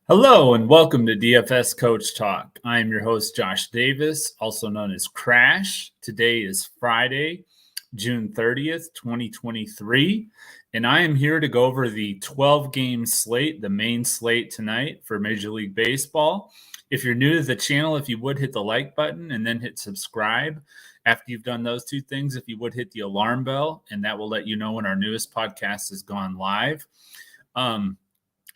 Hello and welcome to DFS Coach Talk. I am your host, Josh Davis, also known as Crash. Today is Friday, June 30th, 2023, and I am here to go over the 12-game slate, the main slate tonight for Major League Baseball. If you're new to the channel, if you would hit the like button and then hit subscribe. After you've done those two things, if you would hit the alarm bell, and that will let you know when our newest podcast has gone live.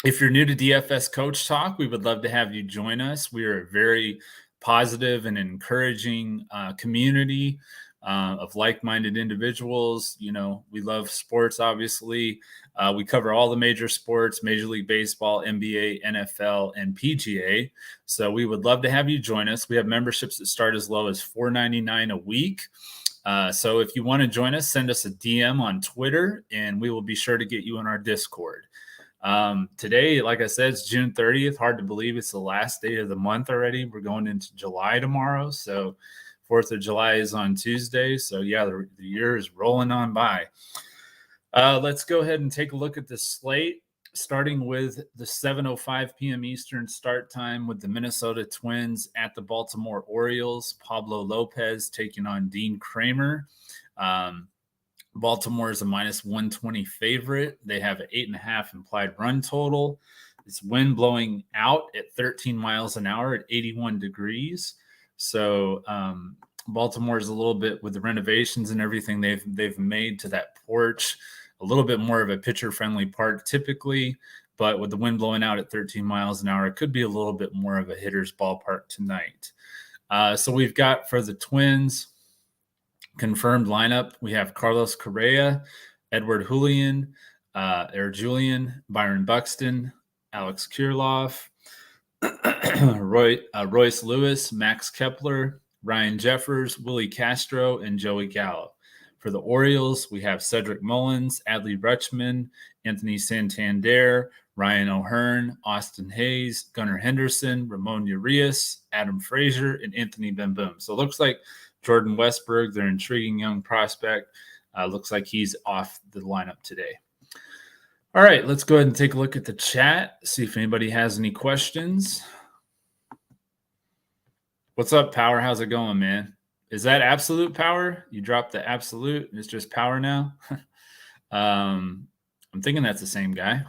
If you're new to DFS Coach Talk, we would love to have you join us. We are a very positive and encouraging community of like-minded individuals. You know, we love sports, obviously. We cover all the major sports, Major League Baseball, NBA, NFL, and PGA. So we would love to have you join us. We have memberships that start as low as $4.99 a week. So if you want to join us, send us a DM on Twitter, and we will be sure to get you in our Discord. Today, like I said, it's June 30th. Hard to believe it's the last day of the month already. We're going into July tomorrow. So 4th of July is on Tuesday. So yeah, the year is rolling on by. Let's go ahead and take a look at the slate, starting with the 7:05 p.m. Eastern start time with the Minnesota Twins at the Baltimore Orioles. Pablo Lopez taking on Dean Kramer. Baltimore is a -120 favorite. They have an 8.5 implied run total. It's wind blowing out at 13 miles an hour at 81 degrees. So Baltimore is a little bit, with the renovations and everything they've made to that porch, a little bit more of a pitcher-friendly park typically. But with the wind blowing out at 13 miles an hour, it could be a little bit more of a hitter's ballpark tonight. So we've got for the Twins, confirmed lineup, we have Carlos Correa, Edward Julian, Byron Buxton, Alex Kirilloff, Royce Lewis, Max Kepler, Ryan Jeffers, Willie Castro, and Joey Gallo. For the Orioles, we have Cedric Mullins, Adley Rutschman, Anthony Santander, Ryan O'Hearn, Austin Hayes, Gunnar Henderson, Ramon Urias, Adam Frazier, and Anthony Bemboom. So it looks like Jordan Westberg, their intriguing young prospect, looks like he's off the lineup today. All right, let's go ahead and take a look at the chat, see if anybody has any questions. What's up, Power? How's it going, man? Is that absolute power? You dropped the absolute. It's just power now. I'm thinking that's the same guy.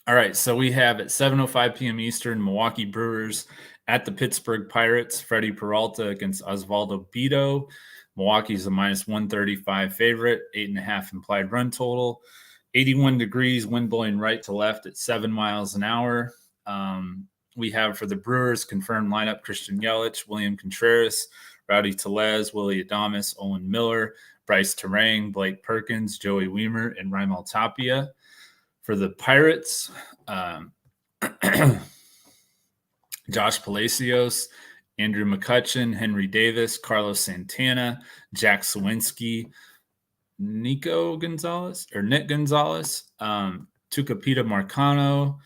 All right, so we have at 7:05 p.m. Eastern, Milwaukee Brewers at the Pittsburgh Pirates. Freddie Peralta against Osvaldo Bido. Milwaukee's a -135 favorite, 8.5 implied run total. 81 degrees, wind blowing right to left at 7 miles an hour. We have for the Brewers confirmed lineup: Christian Yelich, William Contreras, Rowdy Tellez, Willie Adames, Owen Miller, Bryce Terang, Blake Perkins, Joey Wiemer, and Raimel Tapia. For the Pirates, Josh Palacios, Andrew McCutchen, Henry Davis, Carlos Santana, Jack Sawinski, Nick Gonzalez, Tucapita Marcano,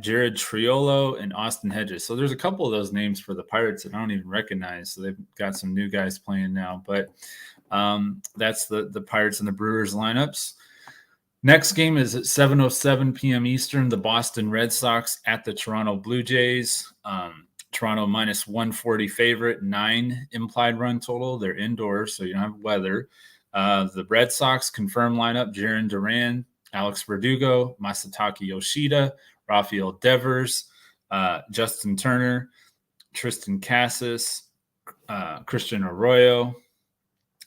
Jared Triolo, and Austin Hedges. So there's a couple of those names for the Pirates that I don't even recognize. So they've got some new guys playing now. But that's the Pirates and the Brewers lineups. Next game is at 7:07 p.m. Eastern, the Boston Red Sox at the Toronto Blue Jays. Toronto -140 favorite, 9 implied run total. They're indoors, so you don't have weather. The Red Sox confirmed lineup: Jarren Duran, Alex Verdugo, Masataka Yoshida, Rafael Devers, Justin Turner, Tristan Cassis, Christian Arroyo,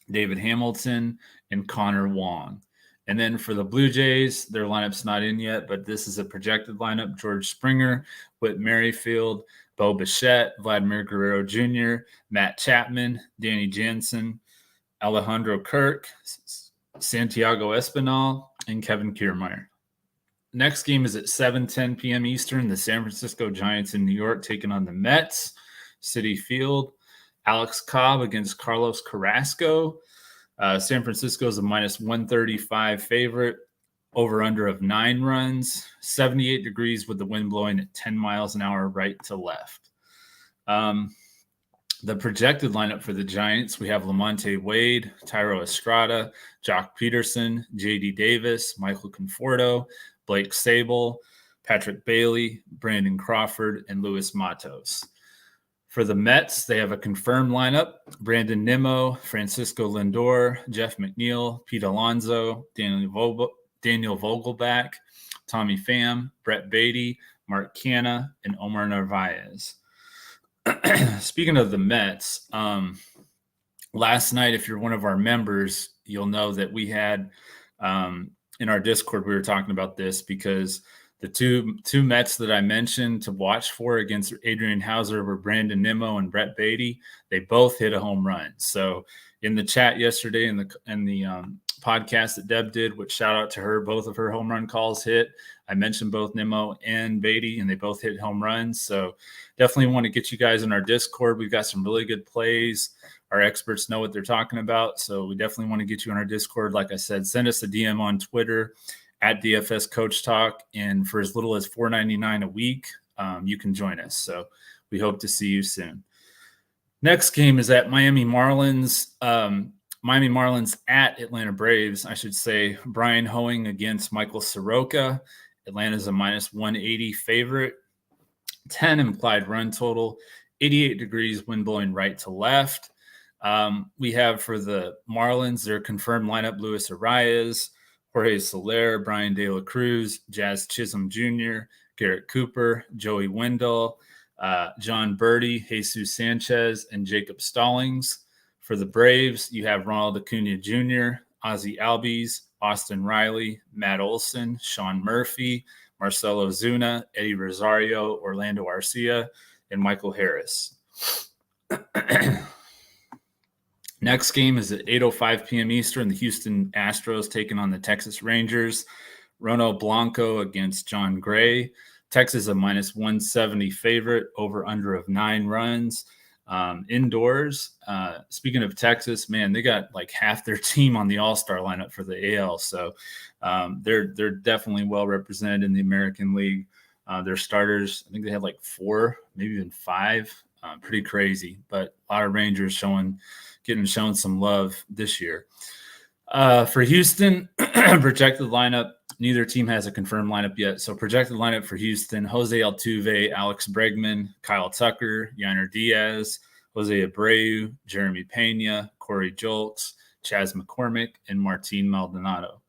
David Hamilton, and Connor Wong. And then for the Blue Jays, their lineup's not in yet, but this is a projected lineup: George Springer, Whit Merrifield, Bo Bichette, Vladimir Guerrero Jr., Matt Chapman, Danny Jansen, Alejandro Kirk, Santiago Espinal, and Kevin Kiermaier. Next game is at 7:10 p.m. Eastern. The San Francisco Giants in New York taking on the Mets, Citi Field. Alex Cobb against Carlos Carrasco. San Francisco is a -135 favorite, over-under of 9 runs, 78 degrees with the wind blowing at 10 miles an hour right to left. The projected lineup for the Giants, we have Lamonte Wade, Tyro Estrada, Jock Peterson, J.D. Davis, Michael Conforto, Blake Sable, Patrick Bailey, Brandon Crawford, and Luis Matos. For the Mets, they have a confirmed lineup: Brandon Nimmo, Francisco Lindor, Jeff McNeil, Pete Alonso, Daniel Vogelback, Tommy Pham, Brett Beatty, Mark Canha, and Omar Narvaez. Speaking of the Mets, last night, if you're one of our members, you'll know that we had in our Discord, we were talking about this because the two Mets that I mentioned to watch for against Adrian Hauser were Brandon Nimmo and Brett Beatty. They both hit a home run. So in the chat yesterday in the podcast that Deb did, which shout out to her, both of her home run calls hit. I mentioned both Nimmo and Beatty, and they both hit home runs. So definitely want to get you guys in our Discord. We've got some really good plays. Our experts know what they're talking about. So we definitely want to get you in our Discord. Like I said, send us a DM on Twitter at DFS Coach Talk. And for as little as $4.99 a week, you can join us. So we hope to see you soon. Next game is at Miami Marlins. Miami Marlins at Atlanta Braves, I should say. Brian Hoeing against Michael Soroka. Atlanta's a -180 favorite. 10 implied run total. 88 degrees, wind blowing right to left. We have for the Marlins, their confirmed lineup: Luis Arias, Jorge Soler, Brian De La Cruz, Jazz Chisholm Jr., Garrett Cooper, Joey Wendell, John Birdie, Jesus Sanchez, and Jacob Stallings. For the Braves, you have Ronald Acuna Jr., Ozzie Albies, Austin Riley, Matt Olson, Sean Murphy, Marcelo Zuna, Eddie Rosario, Orlando Arcia, and Michael Harris. Next game is at 8:05 p.m. Eastern. The Houston Astros taking on the Texas Rangers. Ronald Blanco against John Gray. Texas a -170 favorite, over under of 9 runs. Indoors. Speaking of Texas, man, they got like half their team on the All-Star lineup for the AL. So they're definitely well represented in the American League. Their starters, I think they had like 4, maybe even 5. Pretty crazy, but a lot of Rangers getting shown some love this year. For Houston, projected lineup, neither team has a confirmed lineup yet. So projected lineup for Houston: Jose Altuve, Alex Bregman, Kyle Tucker, Yainer Diaz, Jose Abreu, Jeremy Pena, Corey Julks, Chas McCormick, and Martin Maldonado.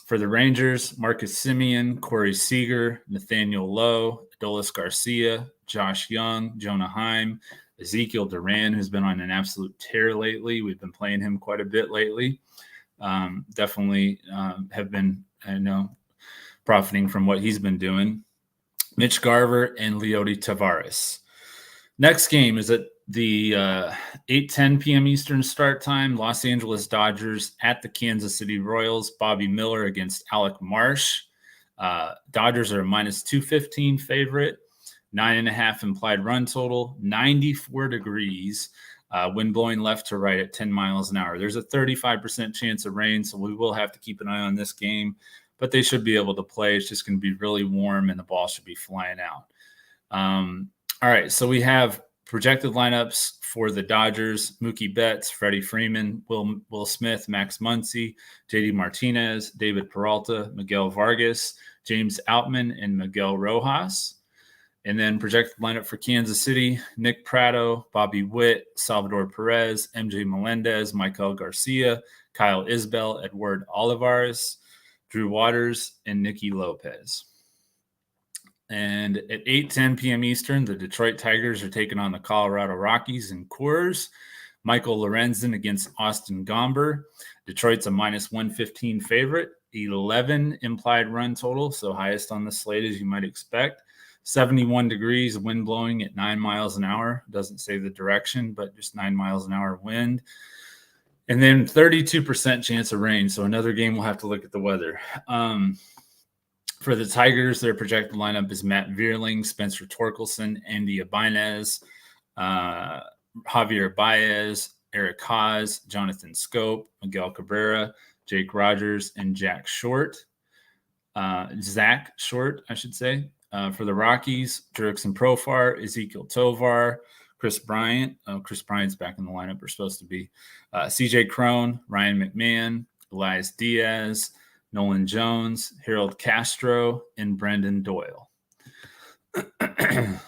For the Rangers, Marcus Semien, Corey Seager, Nathaniel Lowe, Adolis Garcia, Josh Young, Jonah Heim, Ezekiel Duran, who's been on an absolute tear lately. We've been playing him quite a bit lately. Definitely have been, profiting from what he's been doing. Mitch Garver and Leody Taveras. Next game is at the 8:10 p.m. Eastern start time. Los Angeles Dodgers at the Kansas City Royals. Bobby Miller against Alec Marsh. Dodgers are a -215 favorite. 9.5 implied run total. 94 degrees. Wind blowing left to right at 10 miles an hour. There's a 35% chance of rain, so we will have to keep an eye on this game. But they should be able to play. It's just going to be really warm, and the ball should be flying out. All right, so we have projected lineups for the Dodgers: Mookie Betts, Freddie Freeman, Will Smith, Max Muncy, JD Martinez, David Peralta, Miguel Vargas, James Outman, and Miguel Rojas. And then projected lineup for Kansas City: Nick Pratto, Bobby Witt, Salvador Perez, MJ Melendez, Michael Garcia, Kyle Isbell, Edward Olivares, Drew Waters, and Nicky Lopez. And at 8:10 p.m. Eastern, the Detroit Tigers are taking on the Colorado Rockies in Coors. Michael Lorenzen against Austin Gomber. Detroit's a -115 favorite, 11 implied run total, so highest on the slate as you might expect. 71 degrees, wind blowing at 9 miles an hour. Doesn't say the direction, but just 9 miles an hour wind. And then 32% chance of rain. So another game we'll have to look at the weather. For the Tigers, their projected lineup is Matt Vierling, Spencer Torkelson, Andy Ibanez, Javier Baez, Eric Haas, Jonathan Scope, Miguel Cabrera, Jake Rogers, and Zach Short, I should say. For the Rockies, Jurickson Profar, Ezekiel Tovar, Chris Bryant. Chris Bryant's back in the lineup. We're supposed to be CJ Cron, Ryan McMahon, Elias Diaz, Nolan Jones, Harold Castro, and Brendan Doyle. Let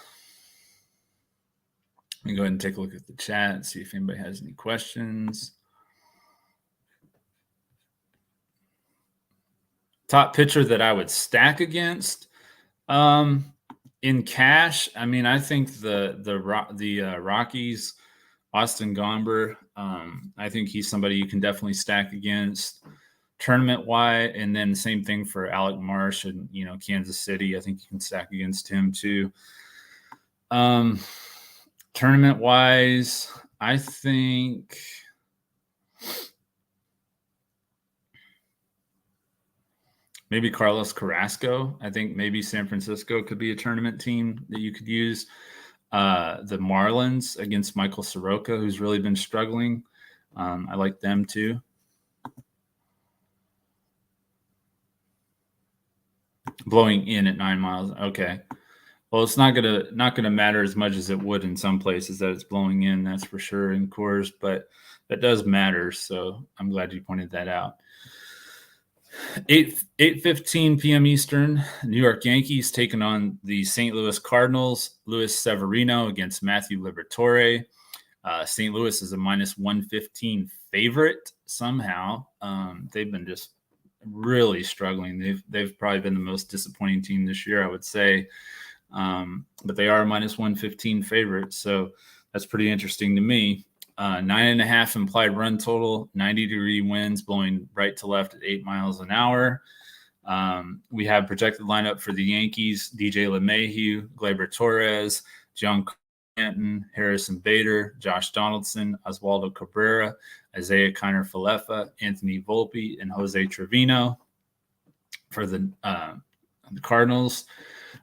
me go ahead and take a look at the chat and see if anybody has any questions. Top pitcher that I would stack against in cash. I mean, I think the Rockies, Austin Gomber. I think he's somebody you can definitely stack against tournament wise, and then same thing for Alec Marsh and Kansas City. I think you can stack against him too. Tournament wise, I think maybe Carlos Carrasco. I think maybe San Francisco could be a tournament team that you could use. The Marlins against Michael Soroka, who's really been struggling. I like them too. Blowing in at 9 miles. Okay. Well, it's not gonna matter as much as it would in some places that it's blowing in. That's for sure in Coors, but that does matter. So I'm glad you pointed that out. 8:15 p.m. Eastern. New York Yankees taking on the St. Louis Cardinals. Luis Severino against Matthew Liberatore. St. Louis is a -115 favorite somehow. They've been just really struggling. They've probably been the most disappointing team this year, I would say. But they are a -115 favorite, so that's pretty interesting to me. 9.5 implied run total, 90-degree winds blowing right to left at 8 miles an hour. We have projected lineup for the Yankees: DJ LeMahieu, Gleyber Torres, John Stanton, Harrison Bader, Josh Donaldson, Oswaldo Cabrera, Isaiah Kiner-Falefa, Anthony Volpe, and Jose Trevino. For the Cardinals,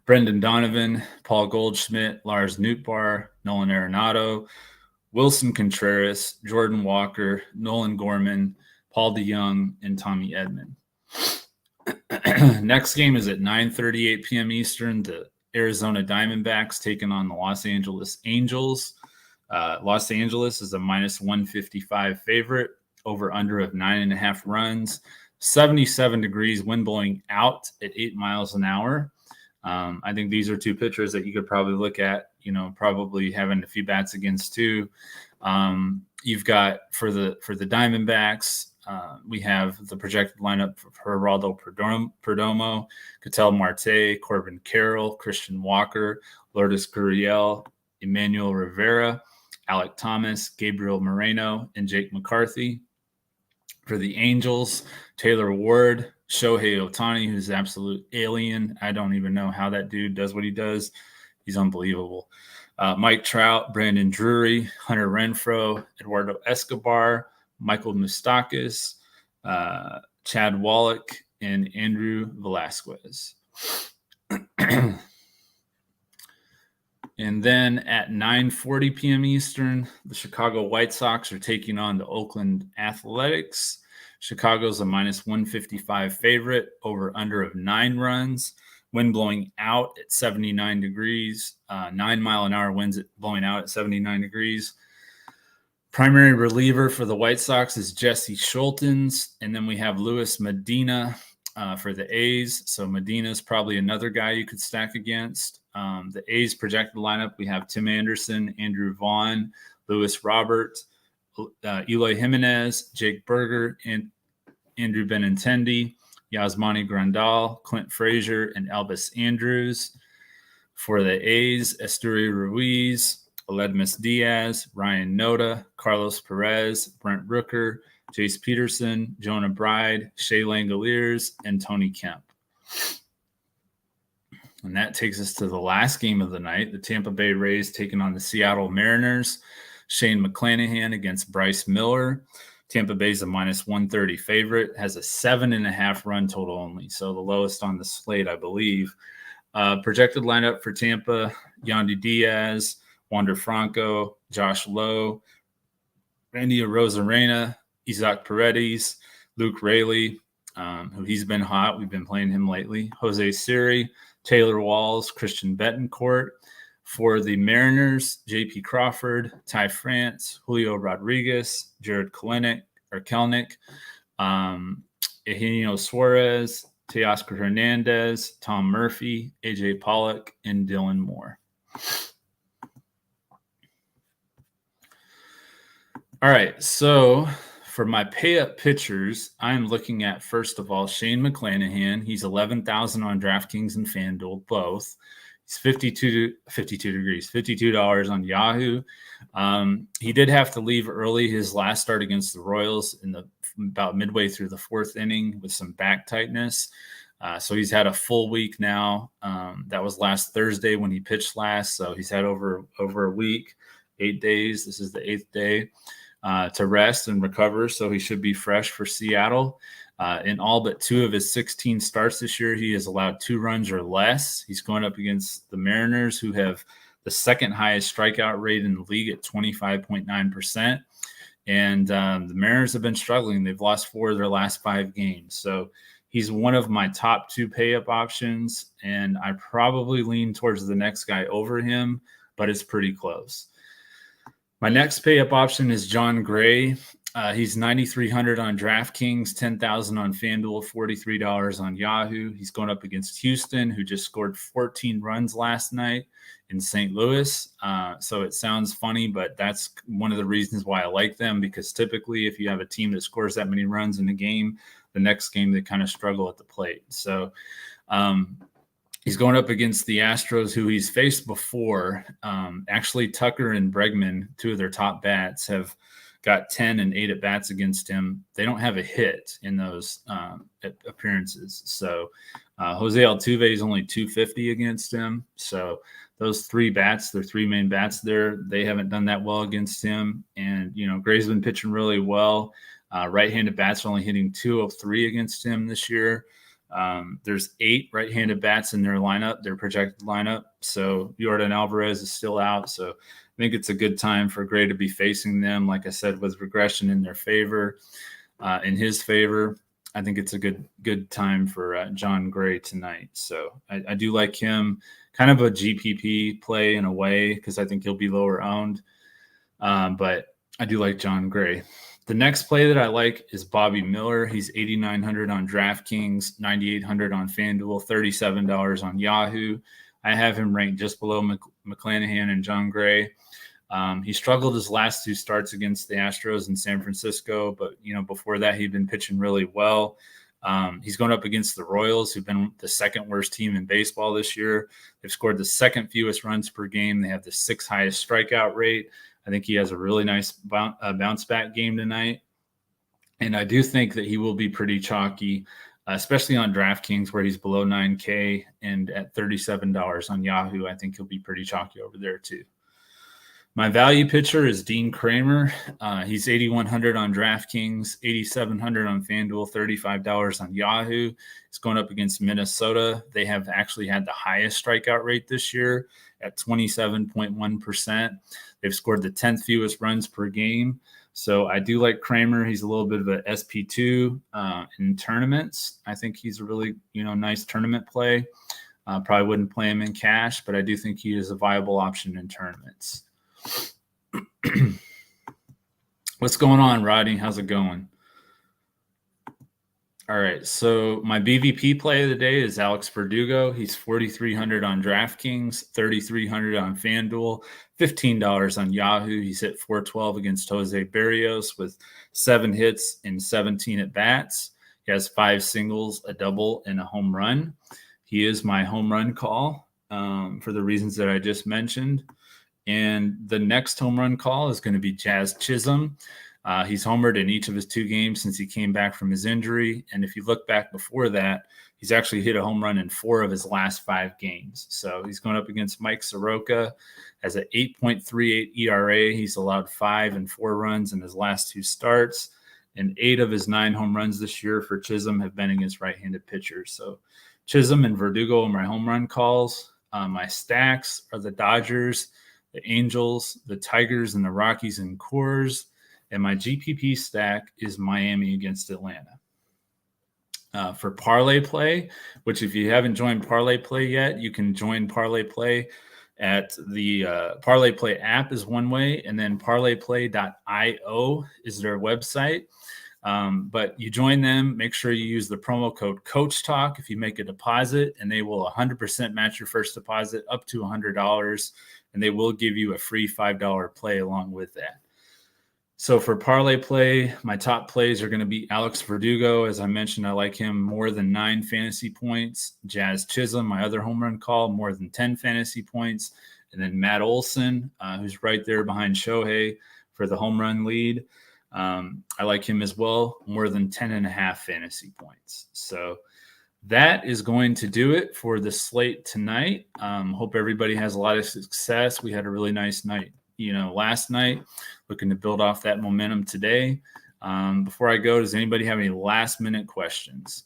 Brendan Donovan, Paul Goldschmidt, Lars Nootbaar, Nolan Arenado, Wilson Contreras, Jordan Walker, Nolan Gorman, Paul DeYoung, and Tommy Edman. Next game is at 9:38 p.m. Eastern. The Arizona Diamondbacks taking on the Los Angeles Angels. Los Angeles is a -155 favorite, over under of 9.5 runs, 77 degrees, wind blowing out at 8 miles an hour. I think these are two pitchers that you could probably look at, probably having a few bats against too. You've got for the Diamondbacks, we have the projected lineup for Geraldo Perdomo, Ketel Marte, Corbin Carroll, Christian Walker, Lourdes Gurriel, Emmanuel Rivera, Alec Thomas, Gabriel Moreno, and Jake McCarthy. For the Angels, Taylor Ward, Shohei Ohtani, who's an absolute alien. I don't even know how that dude does what he does. He's unbelievable. Mike Trout, Brandon Drury, Hunter Renfroe, Eduardo Escobar, Michael Moustakas, Chad Wallach, and Andrew Velasquez. And then at 9:40 p.m. Eastern, the Chicago White Sox are taking on the Oakland Athletics. Chicago's a -155 favorite, over under of 9 runs. Wind blowing out at 79 degrees. 9 mile an hour winds blowing out at 79 degrees. Primary reliever for the White Sox is Jesse Schultens. And then we have Luis Medina for the A's. So Medina's probably another guy you could stack against. The A's projected lineup, we have Tim Anderson, Andrew Vaughn, Luis Robert, Eloy Jimenez, Jake Berger, and Andrew Benintendi, Yasmani Grandal, Clint Frazier, and Elvis Andrews. For the A's, Esteury Ruiz, Aledmus Diaz, Ryan Noda, Carlos Perez, Brent Rooker, Jace Peterson, Jonah Bride, Shea Langoliers, and Tony Kemp. And that takes us to the last game of the night. The Tampa Bay Rays taking on the Seattle Mariners. Shane McClanahan against Bryce Miller. Tampa Bay's a -130 favorite, has a 7.5 run total only, so the lowest on the slate, I believe. Projected lineup for Tampa: Yandy Diaz, Wander Franco, Josh Lowe, Randy Arozarena, Isaac Paredes, Luke Raley, who he's been hot. We've been playing him lately. Jose Siri, Taylor Walls, Christian Betancourt. For the Mariners, J.P. Crawford, Ty France, Julio Rodriguez, Jared Kelenic, Eugenio Suarez, Teoscar Hernandez, Tom Murphy, AJ Pollock, and Dylan Moore. All right, so for my pay-up pitchers, I'm looking at, first of all, Shane McClanahan. He's 11,000 on DraftKings and FanDuel, both. He's $52 on Yahoo. He did have to leave early his last start against the Royals about midway through the fourth inning with some back tightness. So he's had a full week now. That was last Thursday when he pitched last. So he's had over a week, 8 days. This is the 8th day to rest and recover. So he should be fresh for Seattle. In all but 2 of his 16 starts this year, he has allowed 2 runs or less. He's going up against the Mariners, who have the second highest strikeout rate in the league at 25.9%. And the Mariners have been struggling. They've lost 4 of their last 5 games. So he's one of my top 2 pay-up options, and I probably lean towards the next guy over him, but it's pretty close. My next pay-up option is John Gray. He's 9,300 on DraftKings, 10,000 on FanDuel, $43 on Yahoo. He's going up against Houston, who just scored 14 runs last night in St. Louis. So it sounds funny, but that's one of the reasons why I like them, because typically if you have a team that scores that many runs in a game, the next game they kind of struggle at the plate. So he's going up against the Astros, who he's faced before. Actually, Tucker and Bregman, 2 of their top bats, have got 10 and 8 at-bats against him. They don't have a hit in those appearances. So Jose Altuve is only 250 against him. So those 3 bats, their 3 main bats there, they haven't done that well against him. And, Gray's been pitching really well. Right-handed bats are only hitting 203 against him this year. There's 8 right-handed bats in their lineup, their projected lineup. So Yordan Alvarez is still out. So I think it's a good time for Gray to be facing them. Like I said, with regression in their favor, in his favor, I think it's a good time for John Gray tonight. So I do like him, kind of a GPP play in a way, because I think he'll be lower owned. But I do like John Gray. The next play that I like is Bobby Miller. He's 8,900 on DraftKings, 9,800 on FanDuel, $37 on Yahoo. I have him ranked just below McClanahan and John Gray. He struggled his last 2 starts against the Astros in San Francisco, but before that he'd been pitching really well. He's going up against the Royals, who've been the second worst team in baseball this year. They've scored the second fewest runs per game. They have the 6th highest strikeout rate. I think he has a really nice bounce back game tonight. And I do think that he will be pretty chalky, especially on DraftKings, where he's below 9K, and at $37 on Yahoo, I think he'll be pretty chalky over there too. My value pitcher is Dean Kramer. He's 8,100 on DraftKings, 8,700 on FanDuel, $35 on Yahoo. He's going up against Minnesota. They have actually had the highest strikeout rate this year at 27.1%. They've scored the 10th fewest runs per game. So I do like Kramer. He's a little bit of a SP2 in tournaments. I think he's a really nice tournament play. Probably wouldn't play him in cash, but I do think he is a viable option in tournaments. What's going on, Rodney? How's it going? All right, so my BVP play of the day is Alex Verdugo. He's 4,300 on DraftKings, 3,300 on FanDuel, $15 on Yahoo. He's hit .412 against Jose Berrios with 7 hits and 17 at-bats. He has 5 singles, a double, and a home run. He is my home run call for the reasons that I just mentioned. And the next home run call is going to be Jazz Chisholm. He's homered in each of his 2 games since he came back from his injury. And if you look back before that, he's actually hit a home run in 4 of his last 5 games. So he's going up against Mike Soroka, has an 8.38 ERA. He's allowed 5 and 4 runs in his last 2 starts. And 8 of his 9 home runs this year for Chisholm have been against right-handed pitchers. So Chisholm and Verdugo are my home run calls. My stacks are the Dodgers, the Angels, the Tigers, and the Rockies and Coors. And my GPP stack is Miami against Atlanta. For ParlayPlay, which if you haven't joined ParlayPlay yet, you can join ParlayPlay at the ParlayPlay app is one way, and then parlayplay.io is their website. But you join them, make sure you use the promo code Coach Talk if you make a deposit, and they will 100% match your first deposit up to $100, and they will give you a free $5 play along with that. So for parlay play, my top plays are going to be Alex Verdugo. As I mentioned, I like him more than 9 fantasy points. Jazz Chisholm, my other home run call, more than 10 fantasy points. And then Matt Olson, who's right there behind Shohei for the home run lead. I like him as well, more than 10.5 fantasy points. So that is going to do it for the slate tonight. Hope everybody has a lot of success. We had a really nice night, last night. Looking to build off that momentum today. Before I go, does anybody have any last minute questions?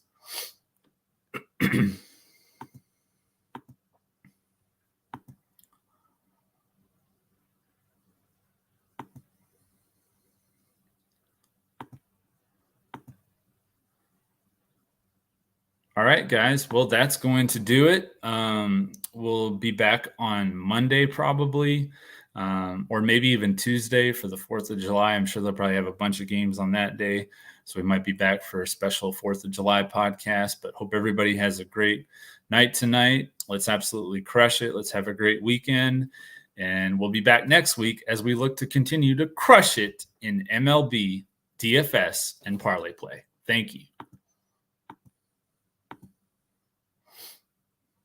All right, guys. Well, that's going to do it. We'll be back on Monday probably, or maybe even Tuesday for the 4th of July. I'm sure they'll probably have a bunch of games on that day. So we might be back for a special 4th of July podcast. But hope everybody has a great night tonight. Let's absolutely crush it. Let's have a great weekend. And we'll be back next week as we look to continue to crush it in MLB, DFS, and parlay play. Thank you.